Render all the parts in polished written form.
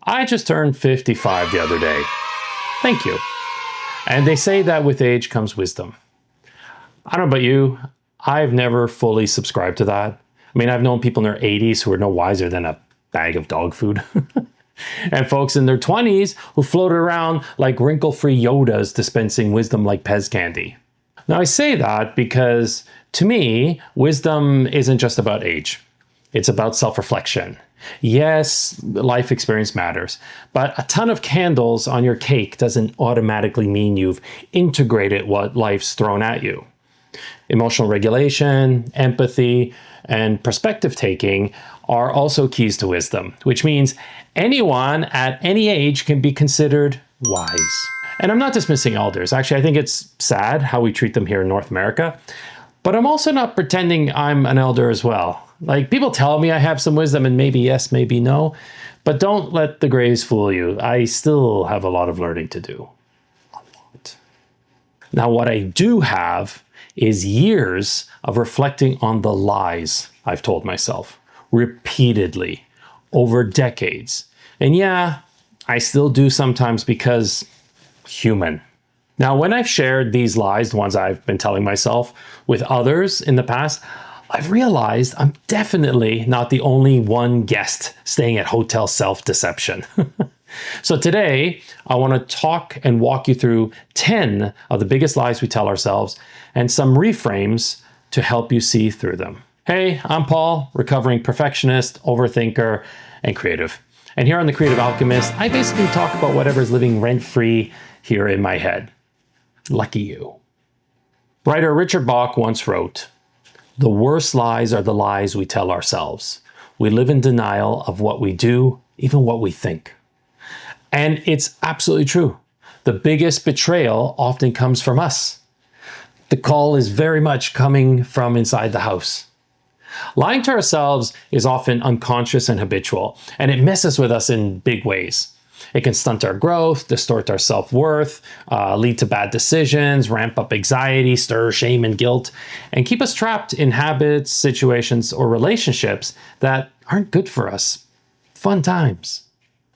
I just turned 55 the other day. Thank you. And they say that with age comes wisdom. I don't know about you, I've never fully subscribed to that. I mean, I've known people in their 80s who are no wiser than a bag of dog food. And folks in their 20s who floated around like wrinkle-free Yodas dispensing wisdom like Pez candy. Now, I say that because, to me, wisdom isn't just about age. It's about self-reflection. Yes, life experience matters, but a ton of candles on your cake doesn't automatically mean you've integrated what life's thrown at you. Emotional regulation, empathy, and perspective taking are also keys to wisdom, which means anyone at any age can be considered wise. And I'm not dismissing elders. Actually, I think it's sad how we treat them here in North America, but I'm also not pretending I'm an elder as well. Like, people tell me I have some wisdom and maybe yes, maybe no, but don't let the grays fool you. I still have a lot of learning to do. A lot. Now, what I do have is years of reflecting on the lies I've told myself repeatedly over decades. And yeah, I still do sometimes because human. Now, when I've shared these lies, the ones I've been telling myself, with others in the past, I've realized I'm definitely not the only one guest staying at Hotel Self-Deception. So today, I want to talk and walk you through 10 of the biggest lies we tell ourselves and some reframes to help you see through them. Hey, I'm Paul, recovering perfectionist, overthinker, and creative. And here on The Creative Alchemist, I basically talk about whatever's living rent-free here in my head. Lucky you. Writer Richard Bach once wrote, "The worst lies are the lies we tell ourselves. We live in denial of what we do, even what we think." And it's absolutely true. The biggest betrayal often comes from us. The call is very much coming from inside the house. Lying to ourselves is often unconscious and habitual, and it messes with us in big ways. It can stunt our growth, distort our self-worth, lead to bad decisions, ramp up anxiety, stir shame and guilt, and keep us trapped in habits, situations, or relationships that aren't good for us. Fun times.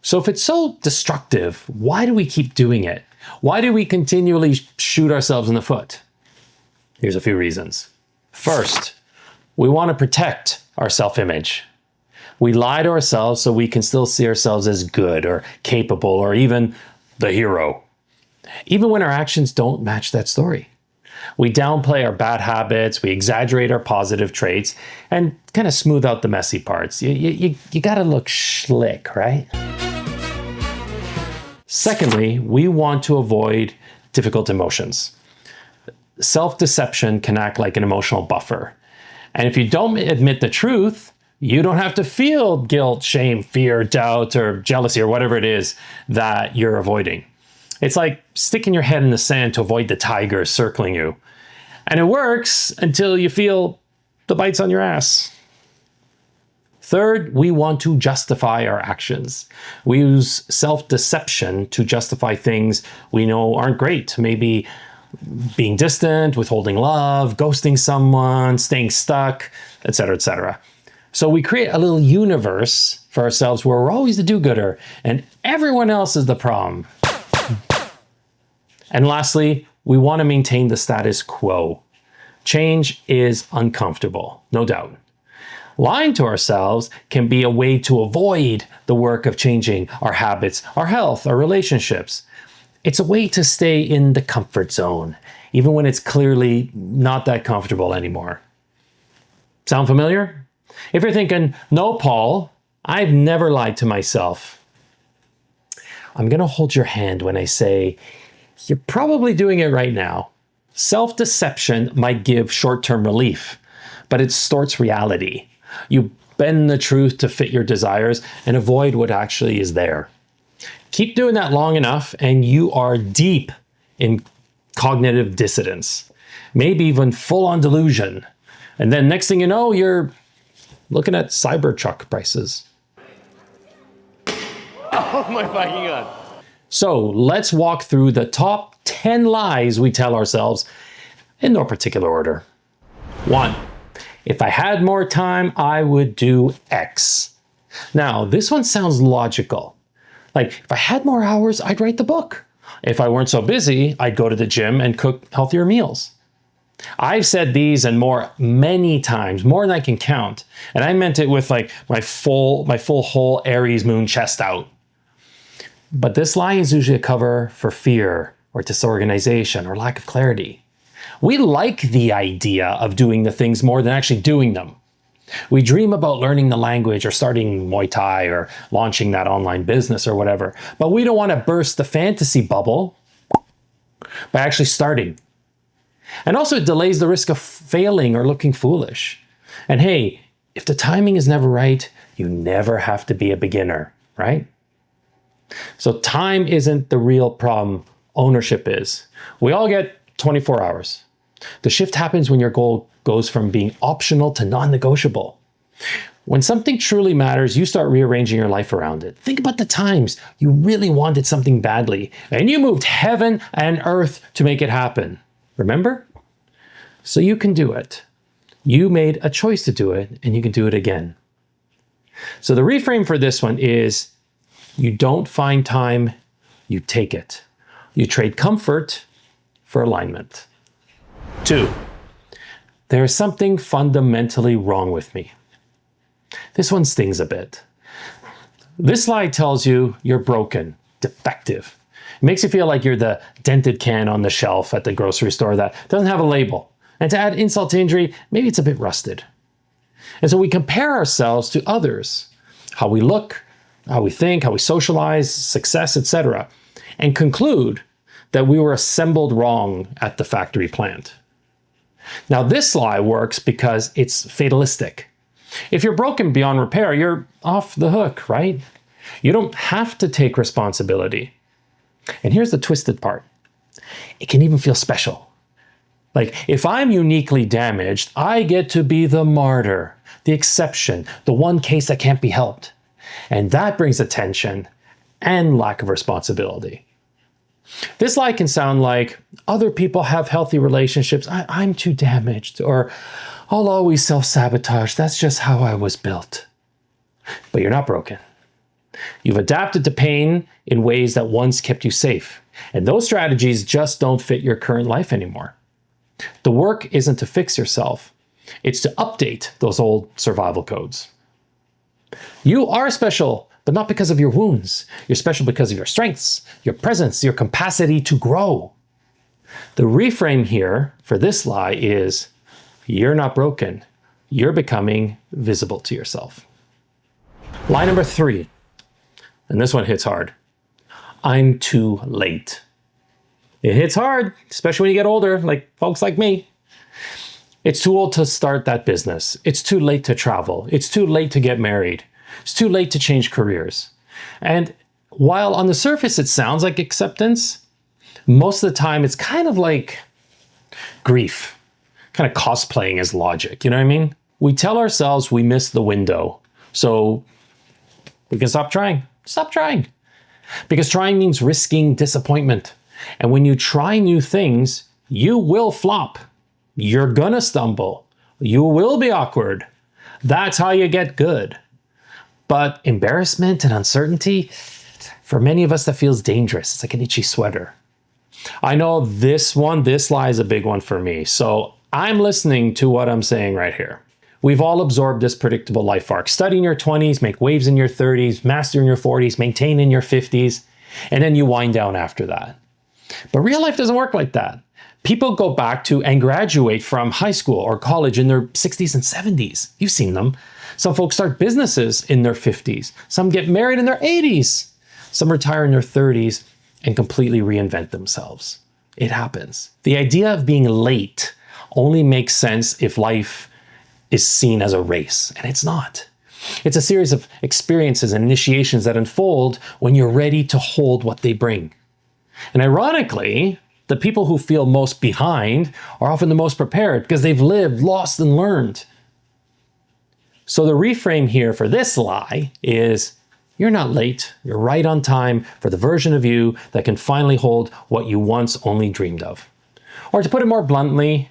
So if it's so destructive, why do we keep doing it? Why do we continually shoot ourselves in the foot? Here's a few reasons. First, we want to protect our self-image. We lie to ourselves so we can still see ourselves as good or capable or even the hero, even when our actions don't match that story. We downplay our bad habits, we exaggerate our positive traits, and kind of smooth out the messy parts. You gotta look slick, right? Secondly, we want to avoid difficult emotions. Self-deception can act like an emotional buffer. And if you don't admit the truth, you don't have to feel guilt, shame, fear, doubt, or jealousy, or whatever it is that you're avoiding. It's like sticking your head in the sand to avoid the tiger circling you. And it works until you feel the bites on your ass. Third, we want to justify our actions. We use self-deception to justify things we know aren't great. Maybe being distant, withholding love, ghosting someone, staying stuck, etc., etc. So we create a little universe for ourselves where we're always the do-gooder and everyone else is the problem. And lastly, we want to maintain the status quo. Change is uncomfortable, no doubt. Lying to ourselves can be a way to avoid the work of changing our habits, our health, our relationships. It's a way to stay in the comfort zone, even when it's clearly not that comfortable anymore. Sound familiar? If you're thinking, no, Paul, I've never lied to myself, I'm going to hold your hand when I say, you're probably doing it right now. Self-deception might give short-term relief, but it distorts reality. You bend the truth to fit your desires and avoid what actually is there. Keep doing that long enough and you are deep in cognitive dissonance, maybe even full-on delusion. And then next thing you know, you're looking at Cybertruck prices. Oh my fucking God. So let's walk through the top 10 lies we tell ourselves in no particular order. 1. If I had more time, I would do X. Now, this one sounds logical. Like, if I had more hours, I'd write the book. If I weren't so busy, I'd go to the gym and cook healthier meals. I've said these and more many times, more than I can count. And I meant it with like my full whole Aries moon chest out. But this lie is usually a cover for fear or disorganization or lack of clarity. We like the idea of doing the things more than actually doing them. We dream about learning the language or starting Muay Thai or launching that online business or whatever. But we don't want to burst the fantasy bubble by actually starting. And also it delays the risk of failing or looking foolish. And hey, if the timing is never right, you never have to be a beginner, right? So time isn't the real problem. Ownership is. We all get 24 hours. The shift happens when your goal goes from being optional to non-negotiable. When something truly matters, you start rearranging your life around it. Think about the times you really wanted something badly and you moved heaven and earth to make it happen. Remember? So you can do it. You made a choice to do it and you can do it again. So the reframe for this one is you don't find time, you take it. You trade comfort for alignment. 2, there's something fundamentally wrong with me. This one stings a bit. This lie tells you you're broken, defective. It makes you feel like you're the dented can on the shelf at the grocery store that doesn't have a label. And to add insult to injury, maybe it's a bit rusted. And so we compare ourselves to others, how we look, how we think, how we socialize, success, etc., and conclude that we were assembled wrong at the factory plant. Now, this lie works because it's fatalistic. If you're broken beyond repair, you're off the hook, right? You don't have to take responsibility. And here's the twisted part. It can even feel special. Like, if I'm uniquely damaged, I get to be the martyr, the exception, the one case that can't be helped. And that brings attention and lack of responsibility. This lie can sound like, other people have healthy relationships, I'm too damaged, or I'll always self-sabotage, that's just how I was built. But you're not broken. You've adapted to pain in ways that once kept you safe, and those strategies just don't fit your current life anymore. The work isn't to fix yourself, it's to update those old survival codes. You are special, but not because of your wounds. You're special because of your strengths, your presence, your capacity to grow. The reframe here for this lie is, you're not broken. You're becoming visible to yourself. Lie number 3, and this one hits hard. I'm too late. It hits hard, especially when you get older, like folks like me. It's too old to start that business. It's too late to travel. It's too late to get married. It's too late to change careers. And while on the surface it sounds like acceptance, most of the time it's kind of like grief, kind of cosplaying as logic, you know what I mean? We tell ourselves we missed the window, so we can stop trying. Stop trying. Because trying means risking disappointment. And when you try new things, you will flop. You're gonna stumble. You will be awkward. That's how you get good. But embarrassment and uncertainty, for many of us, that feels dangerous. It's like an itchy sweater. I know this lie is a big one for me. So I'm listening to what I'm saying right here. We've all absorbed this predictable life arc. Study in your 20s, make waves in your 30s, master in your 40s, maintain in your 50s, and then you wind down after that. But real life doesn't work like that. People go back to and graduate from high school or college in their 60s and 70s. You've seen them. Some folks start businesses in their 50s. Some get married in their 80s. Some retire in their 30s and completely reinvent themselves. It happens. The idea of being late only makes sense if life is seen as a race, and it's not. It's a series of experiences and initiations that unfold when you're ready to hold what they bring. And ironically, the people who feel most behind are often the most prepared because they've lived, lost, and learned. So the reframe here for this lie is, you're not late, you're right on time for the version of you that can finally hold what you once only dreamed of. Or to put it more bluntly,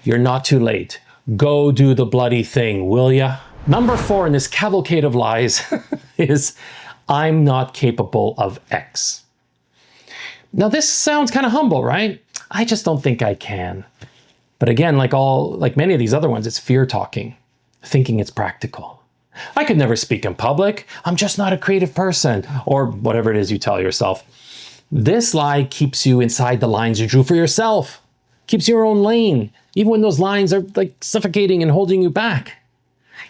you're not too late. Go do the bloody thing, will ya? Number 4 in this cavalcade of lies is, I'm not capable of X. Now this sounds kind of humble, right? I just don't think I can. But again, like many of these other ones, it's fear talking, thinking it's practical. I could never speak in public. I'm just not a creative person, or whatever it is you tell yourself. This lie keeps you inside the lines you drew for yourself, keeps your own lane, even when those lines are like suffocating and holding you back.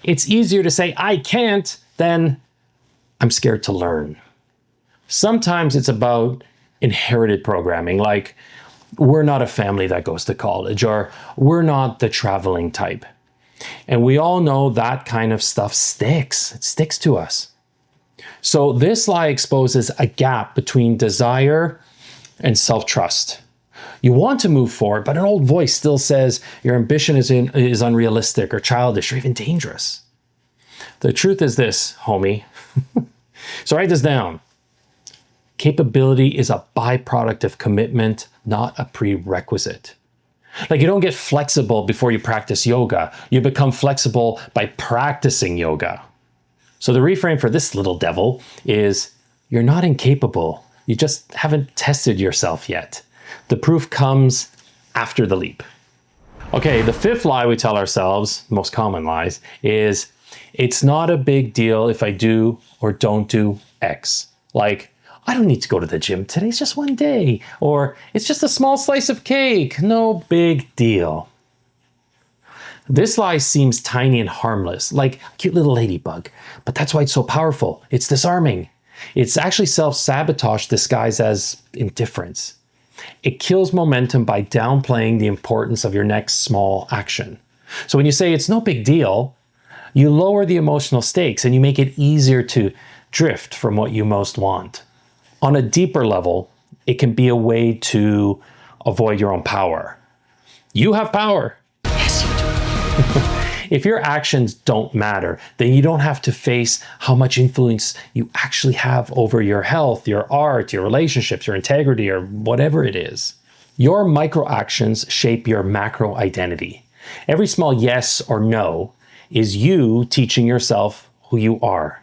It's easier to say, I can't, than I'm scared to learn. Sometimes it's about inherited programming, like we're not a family that goes to college, or we're not the traveling type. And we all know that kind of stuff sticks. It sticks to us. So this lie exposes a gap between desire and self-trust. You want to move forward, but an old voice still says your ambition is unrealistic or childish or even dangerous. The truth is this, homie. So write this down. Capability is a byproduct of commitment, not a prerequisite. Like you don't get flexible before you practice yoga. You become flexible by practicing yoga. So the reframe for this little devil is you're not incapable. You just haven't tested yourself yet. The proof comes after the leap. Okay, the fifth lie we tell ourselves, most common lies, is it's not a big deal if I do or don't do X. Like, I don't need to go to the gym today, it's just one day. Or it's just a small slice of cake, no big deal. This lie seems tiny and harmless, like a cute little ladybug, but that's why it's so powerful. It's disarming. It's actually self-sabotage disguised as indifference. It kills momentum by downplaying the importance of your next small action. So when you say it's no big deal, you lower the emotional stakes and you make it easier to drift from what you most want. On a deeper level, it can be a way to avoid your own power. You have power. Yes, you do. If your actions don't matter, then you don't have to face how much influence you actually have over your health, your art, your relationships, your integrity, or whatever it is. Your micro actions shape your macro identity. Every small yes or no is you teaching yourself who you are.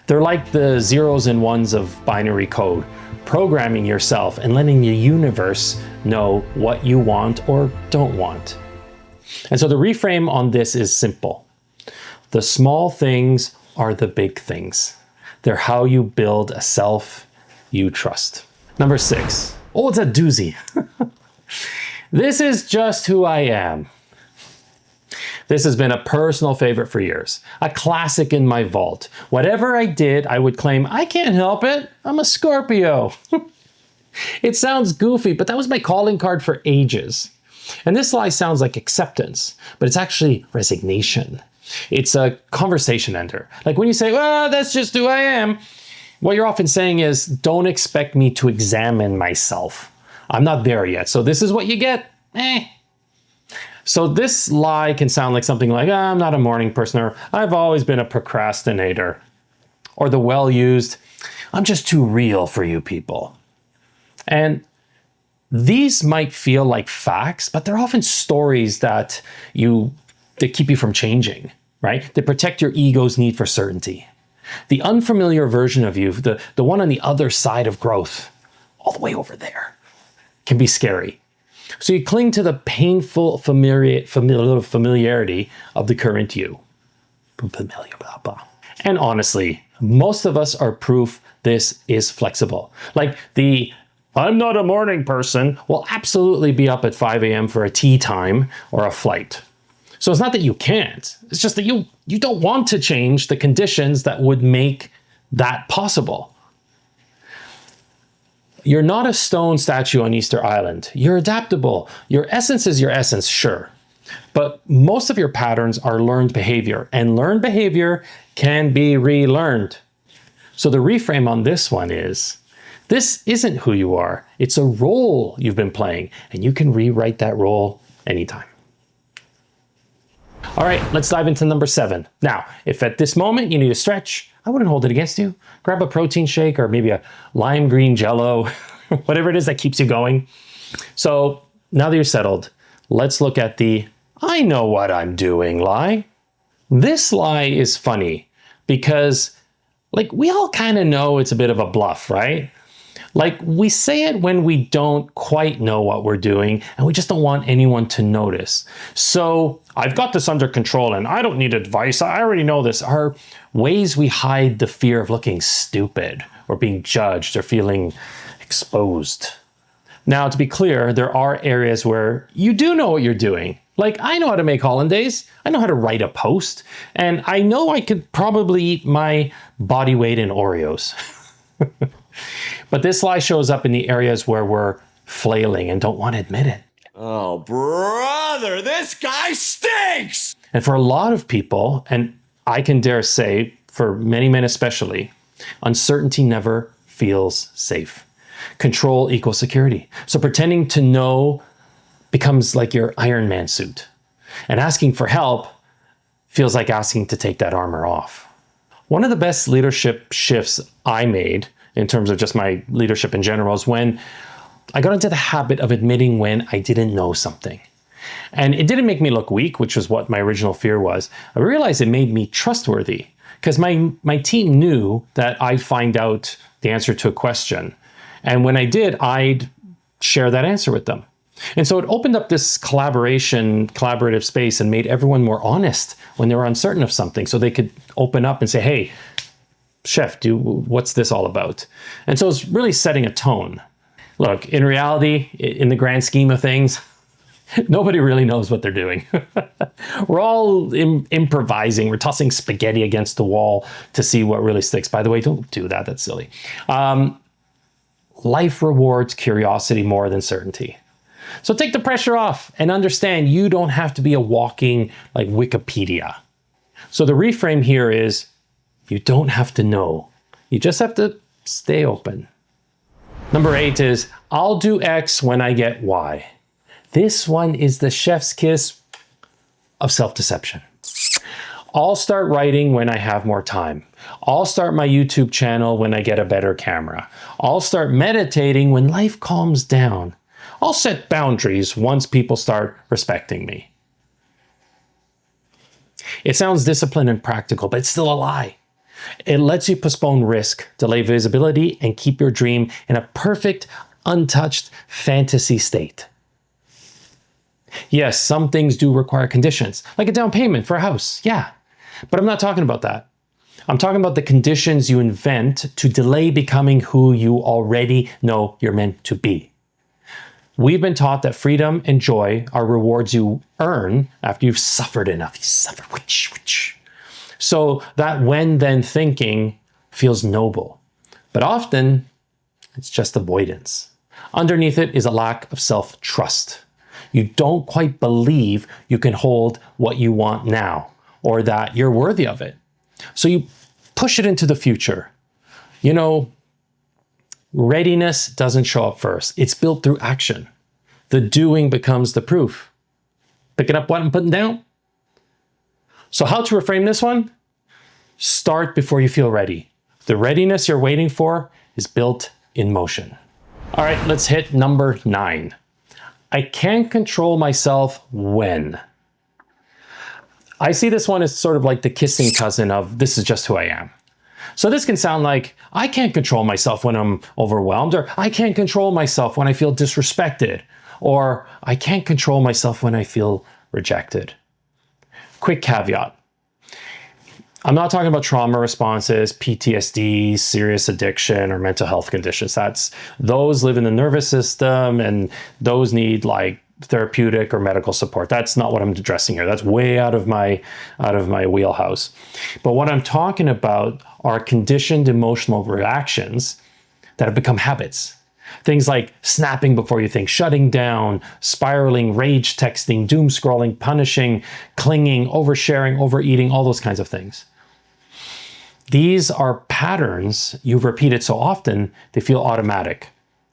They're like the zeros and ones of binary code, programming yourself and letting the universe know what you want or don't want. And so the reframe on this is simple. The small things are the big things. They're how you build a self you trust. Number 6. Oh, it's a doozy. This is just who I am. This has been a personal favorite for years, a classic in my vault. Whatever I did, I would claim, I can't help it, I'm a Scorpio. It sounds goofy, but that was my calling card for ages. And this lie sounds like acceptance, but it's actually resignation. It's a conversation ender. Like when you say, well, that's just who I am, what you're often saying is, don't expect me to examine myself. I'm not there yet, so this is what you get. So this lie can sound like something like, I'm not a morning person, or I've always been a procrastinator. Or the well-used, I'm just too real for you people. And these might feel like facts, but they're often stories that keep you from changing, right? They protect your ego's need for certainty. The unfamiliar version of you, the one on the other side of growth, all the way over there, can be scary. So you cling to the painful familiarity of the current you. And honestly, most of us are proof this is flexible. Like the I'm not a morning person will absolutely be up at 5 a.m. for a tea time or a flight. So it's not that you can't, it's just that you don't want to change the conditions that would make that possible. You're not a stone statue on Easter Island. You're adaptable. Your essence is your essence, sure. But most of your patterns are learned behavior, and learned behavior can be relearned. So the reframe on this one is, this isn't who you are. It's a role you've been playing, and you can rewrite that role anytime. All right, let's dive into number 7. Now, if at this moment you need a stretch, I wouldn't hold it against you. Grab a protein shake or maybe a lime green Jello, whatever it is that keeps you going. So now that you're settled, let's look at the I know what I'm doing lie. This lie is funny because Like, we all kind of know it's a bit of a bluff, right? Like, we say it when we don't quite know what we're doing and we just don't want anyone to notice. So, I've got this under control and I don't need advice. I already know this. Are ways we hide the fear of looking stupid or being judged or feeling exposed. Now, to be clear, there are areas where you do know what you're doing. Like, I know how to make hollandaise. I know how to write a post. And I know I could probably eat my body weight in Oreos. But this lie shows up in the areas where we're flailing and don't want to admit it. Oh, brother, this guy stinks! And for a lot of people, and I can dare say for many men especially, uncertainty never feels safe. Control equals security. So pretending to know becomes like your Iron Man suit. And asking for help feels like asking to take that armor off. One of the best leadership shifts I made in terms of just my leadership in general is when I got into the habit of admitting when I didn't know something. And it didn't make me look weak, which was what my original fear was. I realized it made me trustworthy because my team knew that I'd find out the answer to a question. And when I did, I'd share that answer with them. And so it opened up this collaborative space and made everyone more honest when they were uncertain of something. So they could open up and say, hey, chef, what's this all about? And so it's really setting a tone. Look, in reality, in the grand scheme of things, nobody really knows what they're doing. We're all improvising. We're tossing spaghetti against the wall to see what really sticks. By the way, don't do that. That's silly. Life rewards curiosity more than certainty. So take the pressure off and understand you don't have to be a walking like Wikipedia. So the reframe here is you don't have to know. You just have to stay open. Number 8 is I'll do X when I get Y. This one is the chef's kiss of self-deception. I'll start writing when I have more time. I'll start my YouTube channel when I get a better camera. I'll start meditating when life calms down. I'll set boundaries once people start respecting me. It sounds disciplined and practical, but it's still a lie. It lets you postpone risk, delay visibility, and keep your dream in a perfect, untouched fantasy state. Yes, some things do require conditions, like a down payment for a house, yeah. But I'm not talking about that. I'm talking about the conditions you invent to delay becoming who you already know you're meant to be. We've been taught that freedom and joy are rewards you earn after you've suffered enough. You suffer, so that when-then thinking feels noble. But often, it's just avoidance. Underneath it is a lack of self-trust. You don't quite believe you can hold what you want now, or that you're worthy of it. So you push it into the future. You know, readiness doesn't show up first. It's built through action. The doing becomes the proof. Picking up what I'm putting down. So how to reframe this one? Start before you feel ready. The readiness you're waiting for is built in motion. All right, let's hit number 9. I can't control myself when. I see this one as sort of like the kissing cousin of this is just who I am. So this can sound like, I can't control myself when I'm overwhelmed, or I can't control myself when I feel disrespected, or I can't control myself when I feel rejected. Quick caveat. I'm not talking about trauma responses, PTSD, serious addiction, or mental health conditions. Those live in the nervous system and those need like therapeutic or medical support. That's not what I'm addressing here. That's way out of my wheelhouse. But what I'm talking about are conditioned emotional reactions that have become habits. Things like snapping before you think, shutting down, spiraling, rage texting, doom scrolling, punishing, clinging, oversharing, overeating, all those kinds of things. These are patterns you've repeated so often, they feel automatic,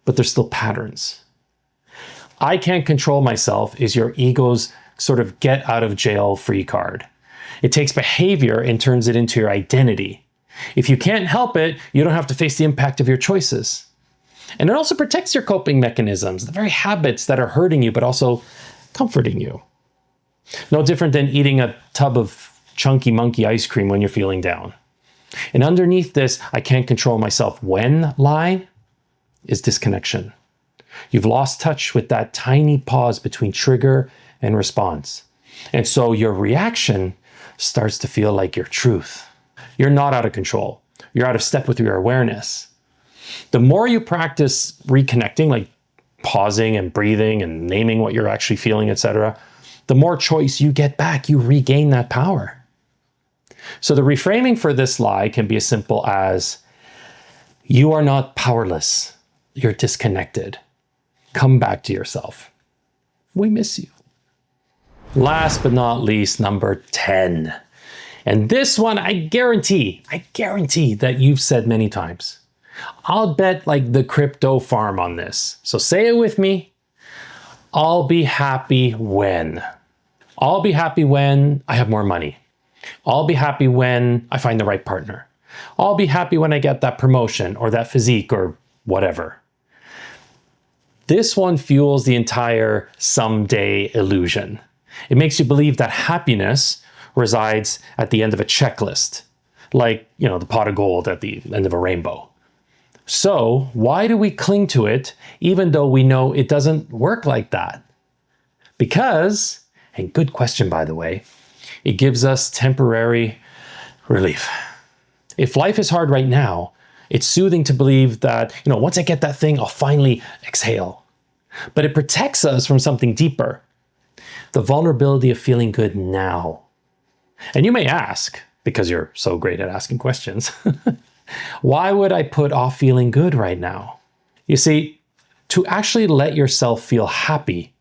but they're still patterns. I can't control myself is your ego's sort of get out of jail free card. It takes behavior and turns it into your identity. If you can't help it, you don't have to face the impact of your choices. And it also protects your coping mechanisms, the very habits that are hurting you, but also comforting you. No different than eating a tub of chunky monkey ice cream when you're feeling down. And underneath this, I can't control myself when lie is disconnection. You've lost touch with that tiny pause between trigger and response. And so your reaction starts to feel like your truth. You're not out of control. You're out of step with your awareness. The more you practice reconnecting, like pausing and breathing and naming what you're actually feeling, etc., the more choice you get back, you regain that power. So the reframing for this lie can be as simple as, you are not powerless. You're disconnected. Come back to yourself. We miss you. Last but not least, number 10. And this one, I guarantee that you've said many times. I'll bet like the crypto farm on this. So say it with me. I'll be happy when. I'll be happy when I have more money. I'll be happy when I find the right partner. I'll be happy when I get that promotion or that physique or whatever. This one fuels the entire someday illusion. It makes you believe that happiness resides at the end of a checklist, like, the pot of gold at the end of a rainbow. So why do we cling to it even though we know it doesn't work like that? Because, and good question by the way, it gives us temporary relief. If life is hard right now, it's soothing to believe that, once I get that thing, I'll finally exhale. But it protects us from something deeper, the vulnerability of feeling good now. And you may ask, because you're so great at asking questions, why would I put off feeling good right now? You see, to actually let yourself feel happy,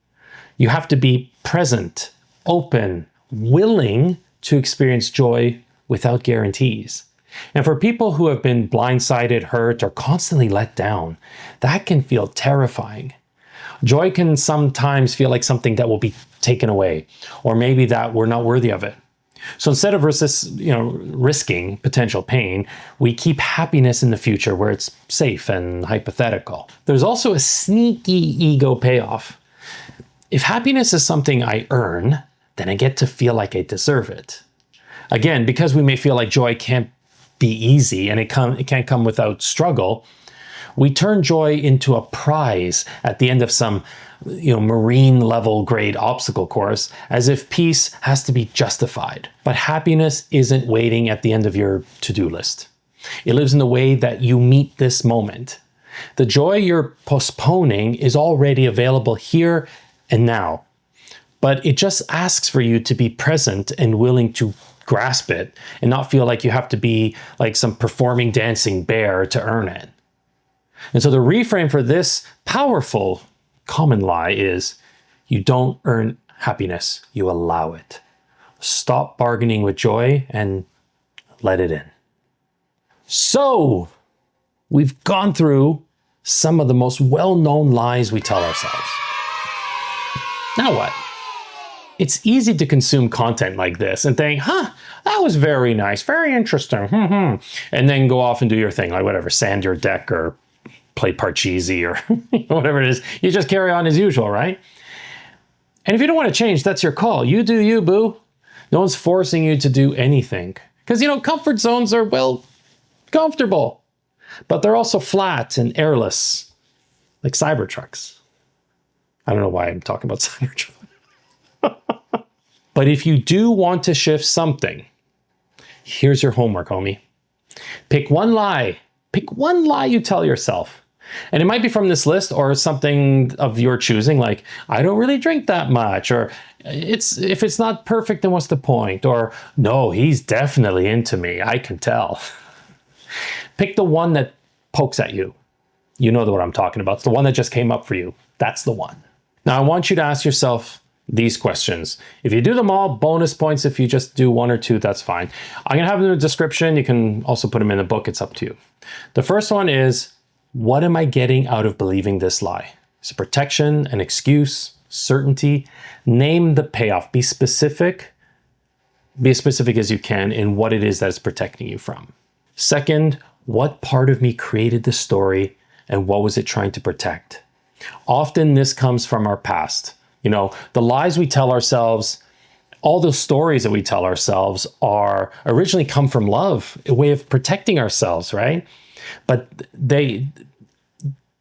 you have to be present, open, willing to experience joy without guarantees. And for people who have been blindsided, hurt, or constantly let down, that can feel terrifying. Joy can sometimes feel like something that will be taken away, or maybe that we're not worthy of it. So instead of risking potential pain, we keep happiness in the future where it's safe and hypothetical. There's also a sneaky ego payoff. If happiness is something I earn, then I get to feel like I deserve it. Again, because we may feel like joy can't be easy and it can't come without struggle, we turn joy into a prize at the end of some marine level grade obstacle course, as if peace has to be justified. But happiness isn't waiting at the end of your to-do list. It lives in the way that you meet this moment. The joy you're postponing is already available here and now, but it just asks for you to be present and willing to grasp it and not feel like you have to be like some performing dancing bear to earn it. And so the reframe for this powerful common lie is, you don't earn happiness, you allow it. Stop bargaining with joy and let it in. So we've gone through some of the most well-known lies we tell ourselves. Now what? It's easy to consume content like this and think, that was very nice, very interesting, and then go off and do your thing, like whatever, sand your deck or play Parcheesi or whatever it is. You just carry on as usual, right? And if you don't want to change, that's your call. You do you, boo. No one's forcing you to do anything. Because, comfort zones are, comfortable. But they're also flat and airless, like Cybertrucks. I don't know why I'm talking about Cybertrucks. But if you do want to shift something, here's your homework, homie. Pick one lie. Pick one lie you tell yourself. And it might be from this list or something of your choosing, like, I don't really drink that much, or if it's not perfect, then what's the point? Or, no, he's definitely into me, I can tell. Pick the one that pokes at you. You know what I'm talking about. It's the one that just came up for you. That's the one. Now, I want you to ask yourself these questions. If you do them all, bonus points. If you just do one or two, that's fine. I'm going to have them in the description. You can also put them in the book. It's up to you. The first one is, what am I getting out of believing this lie? Is it protection, an excuse, certainty? Name the payoff. Be specific. Be as specific as you can in what it is that it's protecting you from. Second, what part of me created the story and what was it trying to protect? Often this comes from our past. The lies we tell ourselves All those stories that we tell ourselves are originally come from love, a way of protecting ourselves, right? But they're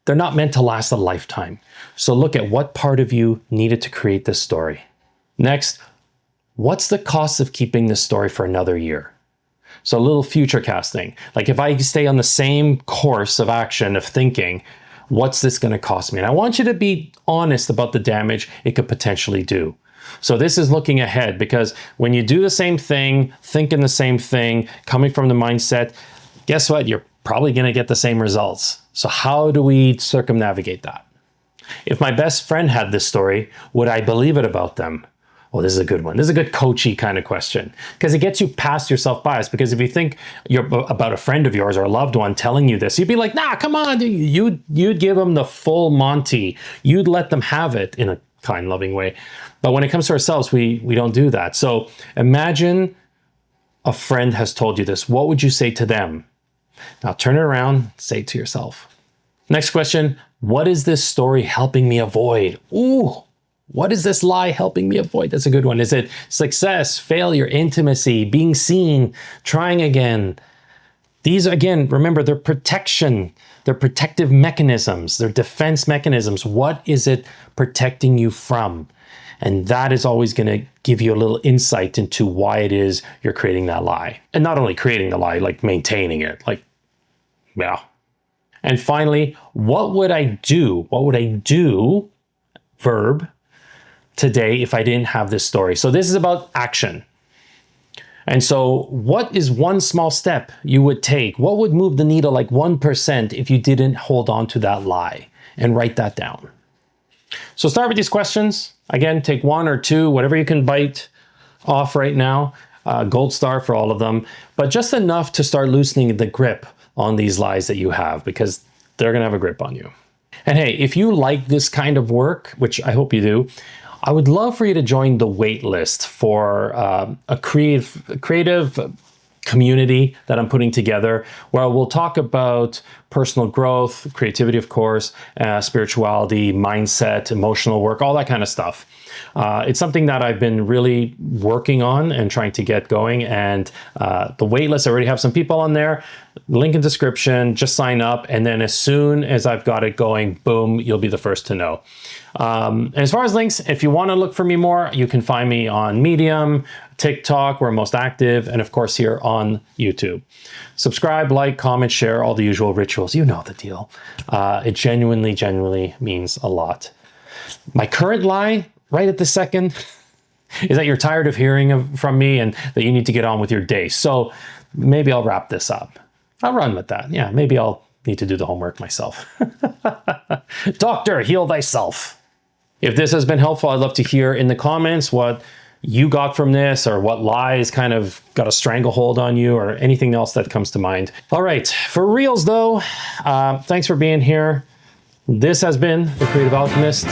not meant to last a lifetime. So look at what part of you needed to create this story. Next, what's the cost of keeping this story for another year? So a little future casting. Like if I stay on the same course of action of thinking, what's this going to cost me? And I want you to be honest about the damage it could potentially do. So this is looking ahead, because when you do the same thing, thinking the same thing, coming from the mindset, guess what? You're probably going to get the same results. So how do we circumnavigate that? If my best friend had this story, would I believe it about them? Well, this is a good one. This is a good coachy kind of question, because it gets you past your self-bias. Because if you think you're about a friend of yours or a loved one telling you this, you'd be like, nah, come on. You'd give them the full Monty. You'd let them have it in a kind, loving way. But when it comes to ourselves, we don't do that. So imagine a friend has told you this. What would you say to them? Now turn it around, say it to yourself. Next question, what is this story helping me avoid? Ooh, what is this lie helping me avoid? That's a good one. Is it success, failure, intimacy, being seen, trying again? These, again, remember, they're protection. They're protective mechanisms. They're defense mechanisms. What is it protecting you from? And that is always going to give you a little insight into why it is you're creating that lie. And not only creating the lie, like maintaining it. Like, yeah. And finally, what would I do? What would I do, verb, today if I didn't have this story? So this is about action. And so what is one small step you would take? What would move the needle like 1% if you didn't hold on to that lie? And write that down. So start with these questions. Again, take one or two, whatever you can bite off right now. Gold star for all of them. But just enough to start loosening the grip on these lies that you have, because they're going to have a grip on you. And hey, if you like this kind of work, which I hope you do, I would love for you to join the wait list for a creative community that I'm putting together, where we'll talk about personal growth, creativity, of course, spirituality, mindset, emotional work, all that kind of stuff. It's something that I've been really working on and trying to get going. And the waitlist, I already have some people on there. Link in description, just sign up. And then as soon as I've got it going, boom, you'll be the first to know. And as far as links, if you want to look for me more, you can find me on Medium, TikTok, where I'm most active, and of course here on YouTube. Subscribe, like, comment, share, all the usual rituals. You know the deal. It genuinely means a lot. My current lie, right at the second, is that you're tired of hearing from me and that you need to get on with your day. So maybe I'll wrap this up. I'll run with that. Yeah, maybe I'll need to do the homework myself. Doctor, heal thyself. If this has been helpful, I'd love to hear in the comments what you got from this, or what lies kind of got a stranglehold on you, or anything else that comes to mind. All right, for reals though, thanks for being here. This has been The Creative Alchemist.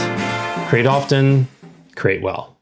Create often, create well.